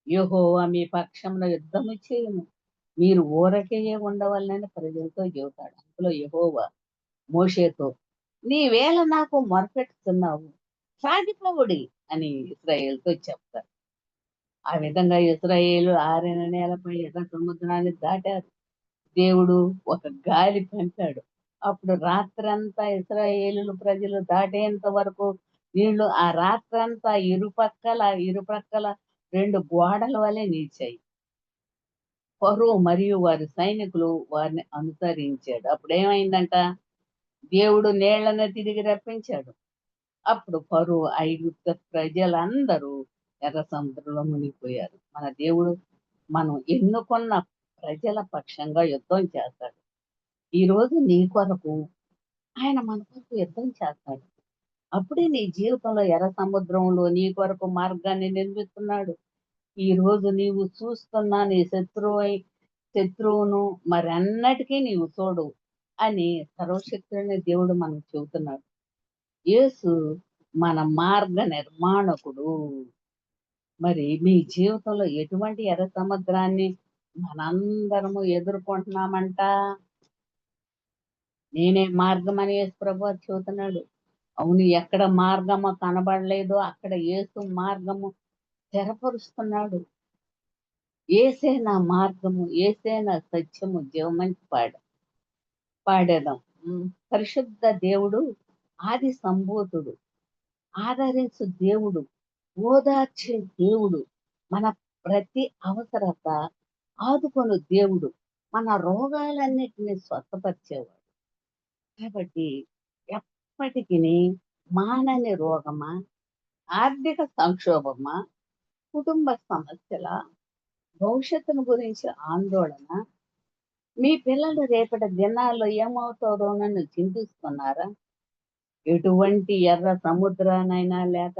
A: యెహోవా మీ పక్షంలో యుద్ధము చేయును. మీరు ఊరకే ఉండవలనని ప్రజలతో చెబుతాడు. అందులో యెహోవా మోషేతో నీవేళ నాకు మొరపెట్టుతున్నావు, సాగిపోవుడి అని ఇశ్రాయేలుతో చెప్తారు. ఆ విధంగా ఇశ్రాయేలు ఆరిన నేలపై ఎర్ర సముద్రాన్ని దాటారు. దేవుడు ఒక గాలి పంపాడు. అప్పుడు రాత్రంతా ఇశ్రాయేలీయులు ప్రజలు దాటేంత వరకు నీళ్లు ఆ రాత్రంతా ఇరుప్రక్కల 2 గోడల వలె నిలిచాయి. ఫరో మరియు వారి సైనికులు వారిని అనుసరించాడు. అప్పుడేమైందంట? దేవుడు నీళ్లను తిరిగి రప్పించాడు. అప్పుడు ఫరో, ఐగుప్తు ప్రజలందరూ ఎర్ర సముద్రంలో మునిగిపోయారు. మన దేవుడు మనం ఎన్నుకున్న ప్రజల పక్షంగా యుద్ధం చేస్తాడు. ఈరోజు నీ కొరకు ఆయన మన కొరకు యుద్ధం చేస్తాడు. అప్పుడే నీ జీవితంలో ఎర్ర సముద్రంలో నీ కొరకు మార్గాన్ని నిర్మిస్తున్నాడు. ఈరోజు నీవు చూస్తున్న నీ శత్రువును మరెన్నటికీ నీవు చూడవు అని సర్వశక్తుడైన దేవుడు మనకు చెబుతున్నాడు. యేసు మన మార్గ నిర్మాణకుడు. మరి మీ జీవితంలో ఎటువంటి ఎర్ర సముద్రాన్ని మనందరము ఎదుర్కొంటున్నామంట? నేనే మార్గం అని యేసు ప్రభువు చెబుతున్నాడు. అవును, ఎక్కడ మార్గము కనబడలేదో అక్కడ యేసు మార్గము స్థిరపరుస్తున్నాడు. యేసే నా మార్గము, యేసే నా సత్యము, జీవమని పాడేదాం. పరిశుద్ధ దేవుడు, ఆది సంభూతుడు, ఆదరించు దేవుడు, ఓదార్చే దేవుడు, మన ప్రతి అవసరత ఆదుకొను దేవుడు, మన రోగాలన్నిటిని స్వస్థపరిచేవాడు. కాబట్టి ఎప్పటికిని మానని రోగమా, ఆర్థిక సంక్షోభమా, కుటుంబ సమస్యల, భవిష్యత్తును గురించి ఆందోళన, మీ పిల్లలు రేపటి దినాల్లో ఏమవుతారోనని చింతిస్తున్నారా? ఎటువంటి ఎర్ర సముద్రానైనా లేక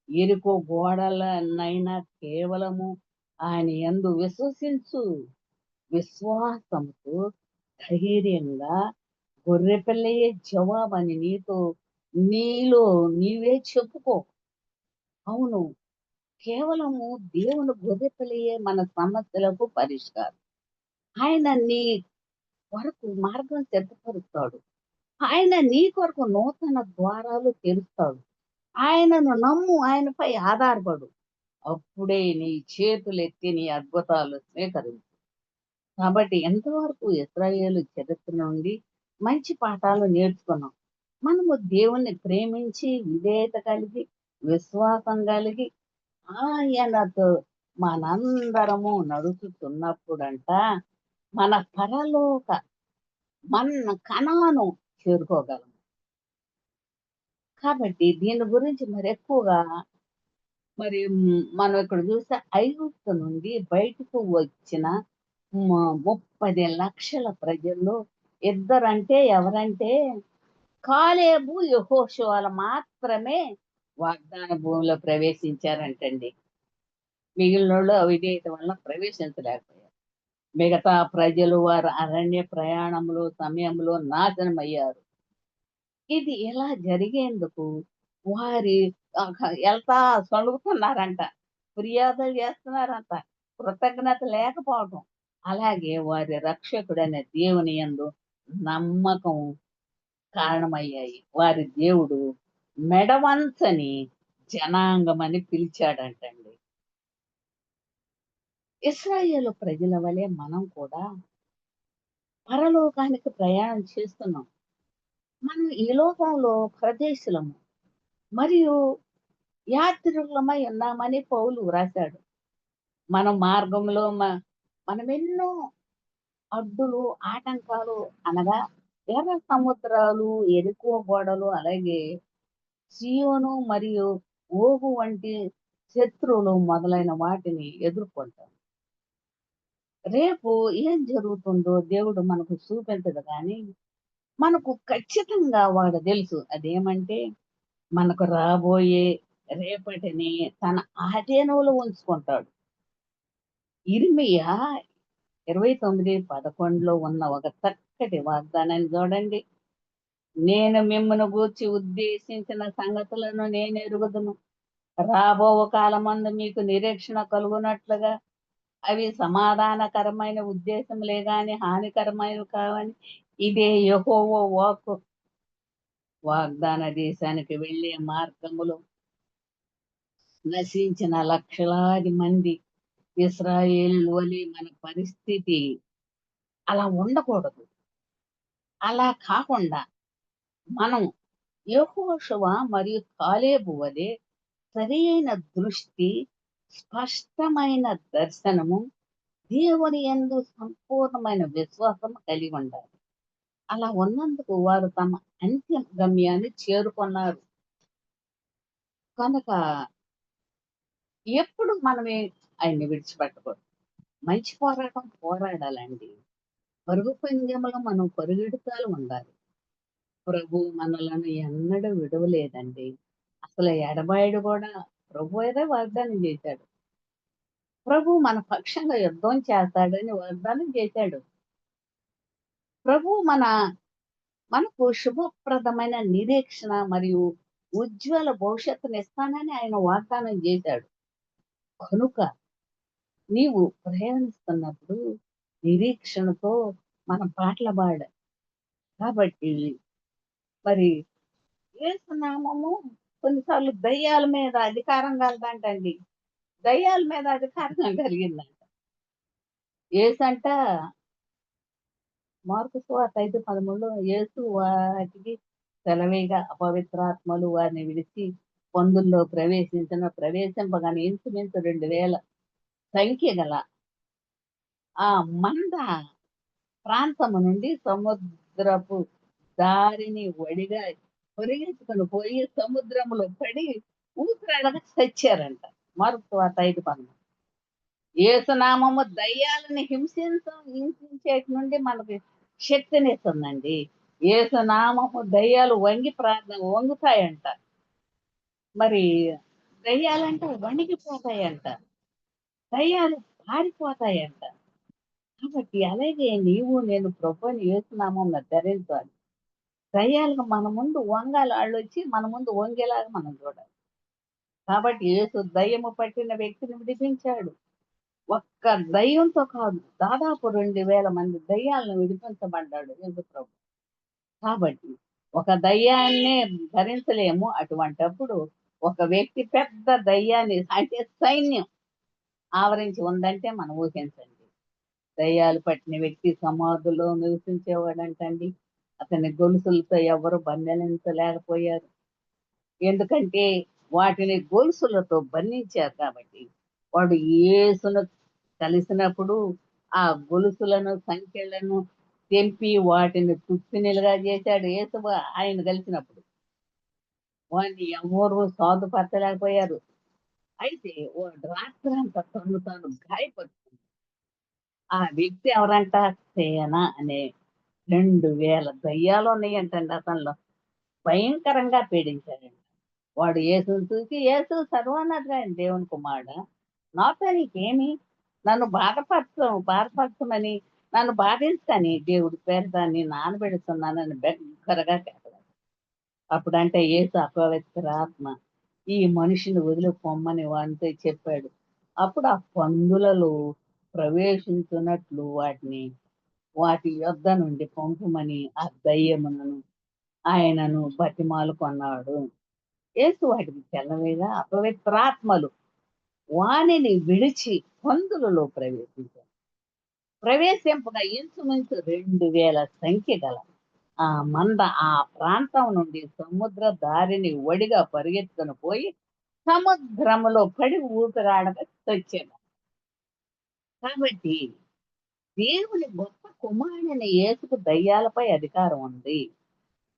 A: ఎరుకో గోడలనైనా కేవలము ఆయన యందు విశ్వసించు. విశ్వాసంతో ధైర్యంగా గొర్రెపిల్లయే జవాబని నీలో నీవే చెప్పుకో. అవును, కేవలము దేవుని గొర్రెపిల్లయే మన సమస్యలకు పరిష్కారం. ఆయన నీ కొరకు మార్గం సిద్ధపరుస్తాడు. ఆయన నీ కొరకు నూతన ద్వారాలు తెరుస్తాడు. ఆయనను నమ్ము, ఆయనపై ఆధారపడు. అప్పుడే నీ చేతులెత్తి నీ అద్భుతాలు స్వీకరించు. కాబట్టి ఎంతవరకు ఇశ్రాయేలు చరిత్ర నుండి మంచి పాఠాలు నేర్చుకున్నాం. మనము దేవుణ్ణి ప్రేమించి, విధేయత కలిగి, విశ్వాసం కలిగి ఆయనతో మనందరము నడుచుతున్నప్పుడంట మన పరలోక కనాను చేరుకోగలం. కాబట్టి దీని గురించి మరి ఎక్కువగా మనం ఇక్కడ చూస్తే ఐగుప్తు నుండి బయటకు వచ్చిన 30 లక్షల ప్రజల్లో ఇద్దరంటే ఎవరంటే కాలేబు, యెహోషువలు మాత్రమే వాగ్దాన భూమిలో ప్రవేశించారంటండి. మిగిలినోళ్ళు అవిధేయత వల్ల ప్రవేశించలేకపోయారు. మిగతా ప్రజలు వారు అరణ్య ప్రయాణంలో సమయంలో నాశనమయ్యారు. ఇది ఇలా జరిగేందుకు వారి ఎల్తా సణుగుతున్నారంట, ఫిర్యాదులు చేస్తున్నారంట, కృతజ్ఞత లేకపోవటం. అలాగే వారి రక్షకుడైన దేవుని యందు నమ్మకం కారణమయ్యాయి. వారి దేవుడు మెడవంచని జనాంగమని పిలిచాడంటండి. ఇశ్రాయేలు ప్రజల వలె మనం కూడా పరలోకానికి ప్రయాణం చేస్తున్నాం. మనం ఈ లోకంలో ప్రదేశులము మరియు యాత్రికులమై ఉన్నామని పౌలు రాశాడు. మన మార్గంలో మనం ఎన్నో అడ్డులు, ఆటంకాలు అనగా ఎర్ర సముద్రాలు, ఎరుకో గోడలు, అలాగే సీయోను మరియు ఓగు వంటి శత్రువులు మొదలైన వాటిని ఎదుర్కొంటాం. రేపు ఏం జరుగుతుందో దేవుడు మనకు చూపించదు కానీ మనకు ఖచ్చితంగా వాడు తెలుసు. అదేమంటే మనకు రాబోయే రేపటిని తన ఆధీనంలో ఉంచుకుంటాడు. ఇర్మియా 29:11 ఉన్న ఒక చక్కటి వాగ్దానాన్ని చూడండి. నేను మిమ్మల్ని గూర్చి ఉద్దేశించిన సంగతులను నేను ఎరుగుదును. రాబో కాలమందు మీకు నిరీక్షణ కలుగునట్లుగా అవి సమాధానకరమైన ఉద్దేశములే గాని హానికరమైనవి కావని ఇదే యెహోవా వాక్కు. వాగ్దాన దేశానికి వెళ్ళే మార్గములో నశించిన లక్షలాది మంది ఇశ్రాయేలు వలె మన పరిస్థితి అలా ఉండకూడదు. అలా కాకుండా మనం యెహోషువ మరియు కాలేబు వలె సరియైన దృష్టి, స్పష్టమైన దర్శనము, దేవుని యందు సంపూర్ణమైన విశ్వాసం కలిగి ఉండాలి. అలా ఉన్నందుకు వారు తమ అంతిమ గమ్యాన్ని చేరుకున్నారు. కనుక ఎప్పుడు మనమే ఆయన్ని విడిచిపెట్టకూడదు. మంచి పోరాటం పోరాడాలండి. పరుగు పందెంలో మనం పరుగెడుతాలు ఉండాలి. ప్రభు మనలను ఎన్నడూ విడవలేదండి. అసలు ఎడబాయడు గూడా. ప్రభువే వాగ్దానం చేశాడు. ప్రభు మన పక్షంగా యుద్ధం చేస్తాడని వాగ్దానం చేశాడు. ప్రభు మనకు శుభప్రదమైన నిరీక్షణ మరియు ఉజ్వల భవిష్యత్తునిస్తానని ఆయన వాగ్దానం చేశాడు. కనుక నీవు ప్రయాణిస్తున్నప్పుడు నిరీక్షణతో మనం పాటలు పాడాలి. కాబట్టి మరి యేసు నామము కొన్నిసార్లు దయ్యాల మీద అధికారం కలదంటండి. దయ్యాల మీద అధికారం కలిగిందంట. యేసంట మార్కు సువార్త 5:13 యేసు వాటికి సెలవీగా అపవిత్రాత్మలు వారిని విడిచి పందుల్లో ప్రవేశింపగానే ఇంచుమించు 2000 సంఖ్య గల ఆ మంద ప్రాంతము నుండి సముద్రపు దారిని వడిగా పరిగెత్తుకొని పోయి సముద్రములో పడి ఊపిరాడక చచ్చారంట. మార్కు సువార్త 5:13. యేసునామము దయ్యాలని హింసించేటి నుండి మనకి శక్తినిస్తుందండి. యేసునామము దయ్యాలు వంగుతాయంట. మరి దయ్యాలంటే వణికిపోతాయంట. దయ్యాలు పారిపోతాయంట. కాబట్టి అలాగే నీవు నేను ప్రభువైన యేసునామంన ధరించాలి. దయ్యాలకు మన ముందు వంగాలి. ఆళ్ళొచ్చి మన ముందు వంగేలాగా మనం చూడాలి. కాబట్టి యేసు దయ్యము పట్టిన వ్యక్తిని విడిపించాడు. ఒక్క దయ్యంతో కాదు, దాదాపు 2000 మంది దయ్యాలను విడిపించబడ్డాడు యేసుప్రభు. కాబట్టి ఒక దయ్యాన్నే భరించలేము. అటువంటప్పుడు ఒక వ్యక్తి పెద్ద దయ్యాన్ని అంటే సైన్యం ఆవరించి ఉందంటే మనం ఊహించండి. దయ్యాలు పట్టిన వ్యక్తి సమాధుల్లో నివసించేవాడంటండి. అతని గొలుసులతో ఎవరు బంధించలేకపోయారు. ఎందుకంటే వాటిని గొలుసులతో బంధించారు కాబట్టి. వాడు యేసును కలిసినప్పుడు ఆ గొలుసులను, సంకెళ్లను తెంపి వాటిని తుత్తినిలుగా చేశాడు యేసు ఆయన కలిసినప్పుడు. వాడిని ఎవ్వరు సాధుపరచలేకపోయారు. అయితే వాడు రాత్రంతా తన్ను తాను గాయపరుచుకున్నాడు. ఆ వ్యక్తి ఎవరంట? సేన అనే 2000 దయ్యాలున్నాయంటండి అతనిలో. భయంకరంగా పీడించాడంట. వాడు యేసుని చూసి, "యేసు సర్వోన్నతుడైన దేవుని కుమారుడా, నాతో నీకేమి? నన్ను బాధపరచమని, నన్ను బాధించని దేవుడి పేరిట నీ నానబెడుతున్నానని" బిగ్గరగా కేకలు. అప్పుడంటే యేసు అపవిత్రాత్మ ఈ మనిషిని వదిలిపొమ్మని వానితో చెప్పాడు. అప్పుడు ఆ పందులలో ప్రవేశించున్నట్లు వాటి యొద్ద నుండి పంపుమని ఆ దయ్యములను ఆయనను బతిమాలుకొన్నాడు. యేసు వాటికి సెలవీగా అపవిత్రాత్మలు వానిని విడిచి పందులలో ప్రవేశింపగా ఇంచుమించు 2000 సంఖ్య గల ఆ మంద ఆ ప్రాంతం నుండి సముద్ర దారిని వడిగా పరిగెత్తుకొని పోయి సముద్రములో పడి ఊపిరాడక చచ్చెను. కాబట్టి దేవుని గొప్ప కుమారుడైన యేసుకు దయ్యాలపై అధికారం ఉంది.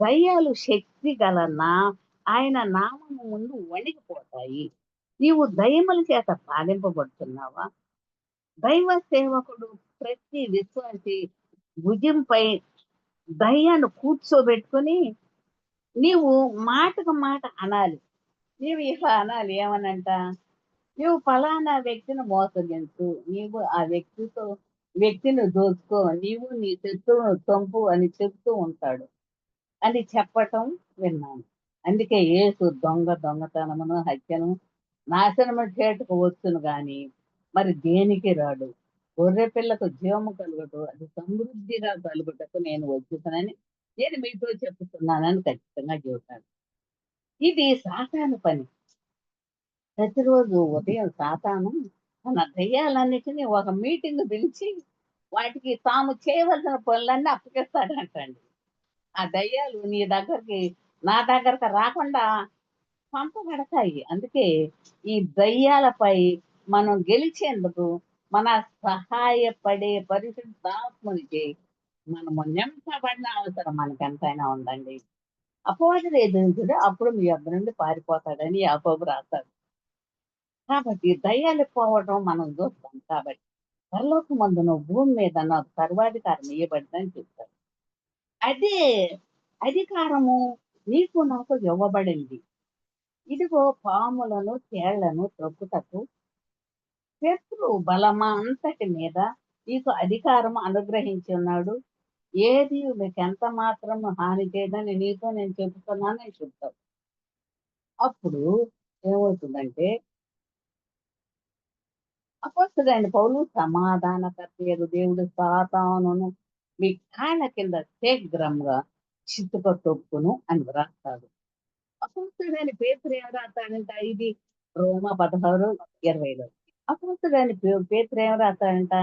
A: దయ్యాలు శక్తి గల ఆయన నామము ముందు వణికిపోతాయి. నీవు దయ్యముల చేత పాలింపబడుతున్నావా? దైవ సేవకుడు ప్రతి విశ్వాసి భుజంపై దయ్యాన్ని కూర్చోబెట్టుకొని నీవు మాటకు మాట అనాలి. నీవు ఇలా అనాలి ఏమనంట? నువ్వు ఫలానా వ్యక్తిని మోసగించు. నీవు ఆ వ్యక్తిని దోచుకో. నీవు నీ శత్రువును చంపు అని చెప్తూ ఉంటాడు అని చెప్పటం విన్నాను. అందుకే యేసు దొంగతనమును, హత్యను, నాశనము చేటుకు వచ్చును గాని మరి దేనికి రాడు. గొర్రె పిల్లకు జీవము కలుగుటకు అది సమృద్ధిగా కలుగుటకు నేను వచ్చుతానని నేను మీతో చెప్తున్నానని ఖచ్చితంగా చెబుతాడు. ఇది సాతాను పని. ప్రతిరోజు ఉదయం సాతాను తన దెయ్యాలన్నిటిని ఒక మీటింగ్ పిలిచి వాటికి తాము చేయవలసిన పనులన్నీ అప్పగిస్తాడంటండి. ఆ దయ్యాలు నీ దగ్గరికి నా దగ్గరకి రాకుండా పంపబడతాయి. అందుకే ఈ దయ్యాలపై మనం గెలిచేందుకు మన సహాయపడే పరిశుద్ధాత్మనిచే మనము నింపబడిన అవసరం మనకెంతైనా ఉందండి. అపవాది ఎదిరించుడు అప్పుడు మీ యొద్ద నుండి పారిపోతాడని యాకోబు రాస్తాడు. కాబట్టి దయ్యాలు పోవడం మనం చూస్తాం కాబట్టి. పరలోకమందును భూమి మీద నాకు సర్వాధికారం ఇయ్యబడిందని చెప్తాడు. అదే అధికారము నీకు నాకు ఇవ్వబడింది. ఇదిగో పాములను, తేళ్లను త్రొక్కుటకు శత్రు బలమా అంతటి మీద నీకు అధికారం అనుగ్రహించి ఉన్నాడు. ఏది మీకెంత మాత్రం హాని చేయదని నీతో నేను చెబుతున్నానని చెప్తాడు. అప్పుడు ఏమవుతుందంటే అపొస్తలుడైన పౌలు సమాధానకర్తయగు దేవుడు సాతానును మీ కాళ్ళ కింద శీఘ్రంగా చితుక తొక్కును అని వ్రాస్తాడు. అపొస్తలుడైన పేతురు ఏం రాస్తాడంట ఇది రోమ 16:20లో. అపొస్తలుడైన పేతురు ఏం రాస్తాడంట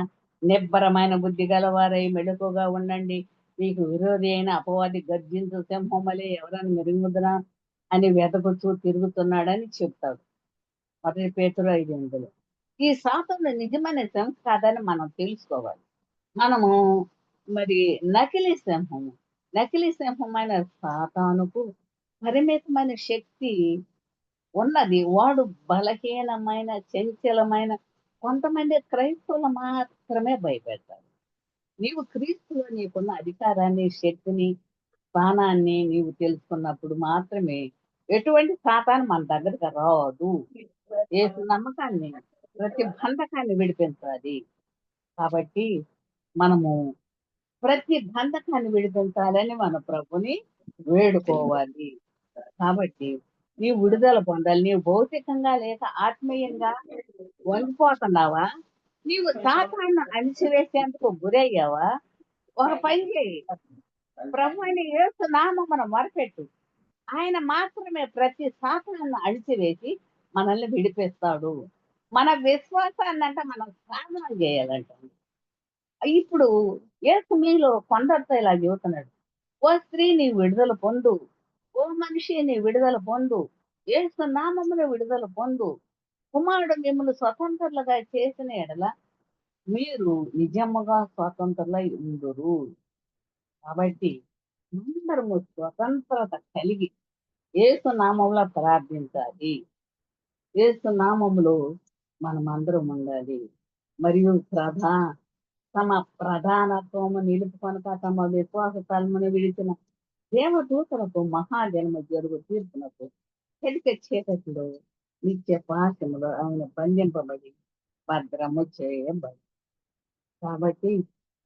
A: నిబ్బరమైన బుద్ధి గలవారై మెలకువగా ఉండండి. మీకు విరోధి అయిన అపవాది గర్జించు సింహమలే ఎవరని మెరుగుదునా అని వెతకుతూ తిరుగుతున్నాడని చెప్తాడు. మొదటి పేతురు 5:8లో. ఈ సాతాను నిజమైన సింహం కాదని మనం తెలుసుకోవాలి. మనము మరి నకిలీ సింహము. నకిలీ సింహమైన సాతానుకు పరిమితమైన శక్తి ఉన్నది. వాడు బలహీనమైన, చంచలమైన కొంతమంది క్రైస్తవులు మాత్రమే భయపెడతారు. నీవు క్రీస్తులో నీకున్న అధికారాన్ని, శక్తిని, స్థానాన్ని నీవు తెలుసుకున్నప్పుడు మాత్రమే ఎటువంటి సాతాను మన దగ్గరికి రాదు. యేసు నమ్మకాన్ని, ప్రతి బంధకాన్ని విడిపించాలి. కాబట్టి మనము ప్రతి బంధకాన్ని విడిపించాలని మన ప్రభుని వేడుకోవాలి. కాబట్టి నీవు విడుదల పొందాలి. నీవు భౌతికంగా లేక ఆత్మీయంగా వంగిపోతున్నావా? నీవు సాతాను అణిచివేసేందుకు గురయ్యావా? ఒక పని చేయి. ప్రభు అయిన యేసు నామమున మొరపెట్టు. ఆయన మాత్రమే ప్రతి సాతాను అణిచివేసి మనల్ని విడిపిస్తాడు. మన విశ్వాసాన్నంట మనం సాధన చేయాలంట. ఇప్పుడు యేసు మీలో కొందరితో ఇలా చెబుతున్నాడు. ఓ స్త్రీ నీ విడుదల పొందు. ఓ మనిషి నీ విడుదల పొందు. యేసు నామమున విడుదల పొందు. కుమారుడు మిమ్మల్ని స్వతంత్రులుగా చేసిన ఎడల మీరు నిజముగా స్వతంత్రులై ఉందురు. కాబట్టి అందరము స్వతంత్రత కలిగి యేసు నామములో ప్రార్థించాలి. యేసు నామములో మనమందరం ఉండాలి. మరియు తమ ప్రధానత్వము నిలుపుకొనక తమ విశ్వాస తలమును విడిచిన దేవదూతలకు మహాజన్మ జరుగు తీర్పునకు చెలిక చీకటిలో నిత్య పాశములో ఆయన బంధింపబడి భద్రము చేయబడి. కాబట్టి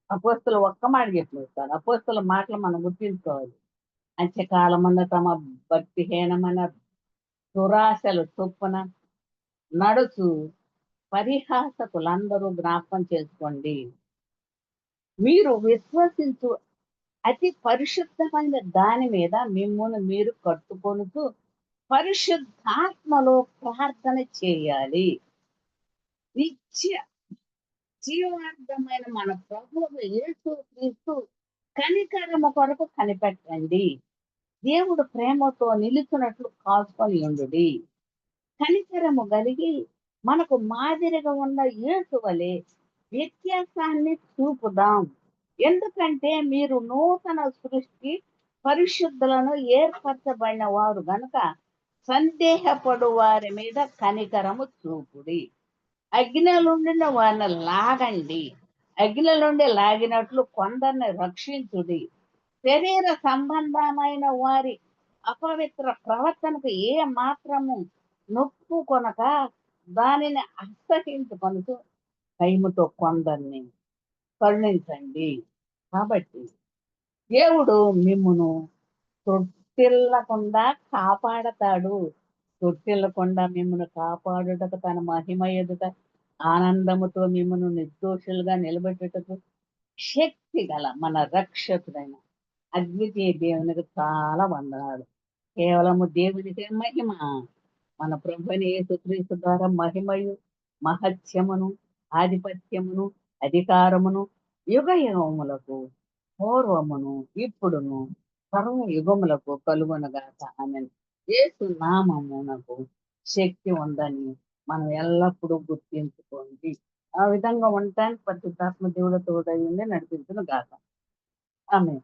A: అపోస్తులు ఒక్క మాట చెప్పిస్తారు. అపోస్తుల మాటలు మనం గుర్తించుకోవాలి. అంత్యకాలమున తమ భక్తిహీనమైన దురాశలు చొప్పున నడుచు పరిహాసకులందరూ జ్ఞాపకం చేసుకోండి. మీరు విశ్వసించు అతి పరిశుద్ధమైన దాని మీద మిమ్మును మీరు కట్టుకొనుతూ పరిశుద్ధాత్మలో ప్రార్థన చేయాలి. నిత్య జీవార్థమైన మన ప్రభువు యేసు క్రీస్తు కనికరము కొరకు కనిపెట్టండి. దేవుడు ప్రేమతో నిలుచున్నట్లు కాచుకొని ఉండుడి. కనికరము కలిగి మనకు మాదిరిగా ఉన్న యేసు వలె వ్యత్యాసాన్ని చూపుదాం. ఎందుకంటే మీరు నూతన సృష్టి పరిశుద్ధులను ఏర్పరచబడిన వారు గనుక సందేహపడు వారి మీద కనికరము చూపుడి. అగ్నిలుండిన వారిని లాగండి. అగ్ని నుండి లాగినట్లు కొందరిని రక్షించుడి. శరీర సంబంధమైన వారి అపవిత్ర ప్రవర్తనకు ఏ మాత్రము నొప్పు కొనక దానిని అసహించుకొనుతూ భయముతో కొందరిని కరుణించండి. కాబట్టి దేవుడు మిమ్మును తొట్టిల్లకుండా కాపాడతాడు. తొట్టిల్లకుండా మిమ్మల్ని కాపాడుటకు తన మహిమ ఎదుట ఆనందముతో మిమ్మల్ని నిర్దోషులుగా నిలబెట్టుటకు శక్తి గల మన రక్షకుడైన అద్వితీయ దేవునికి చాలా వందనాలు. కేవలము దేవునికే మహిమ. మన ప్రభుని యేసుక్రీస్తు ద్వారా మహిమయు, మహత్యమును, ఆధిపత్యమును, అధికారమును యుగయుగములకు పూర్వమును, ఇప్పుడును, సర్వయుగములకు కలుగునుగాక. ఆమేన్. యేసు నామమునకు శక్తి ఉందని మనం ఎల్లప్పుడూ గుర్తించుకోండి. ఆ విధంగా ఉండటానికి పరిశుద్ధాత్మ దేవుడు తోడై ఉండి నడిపించును గాక. ఆమేన్.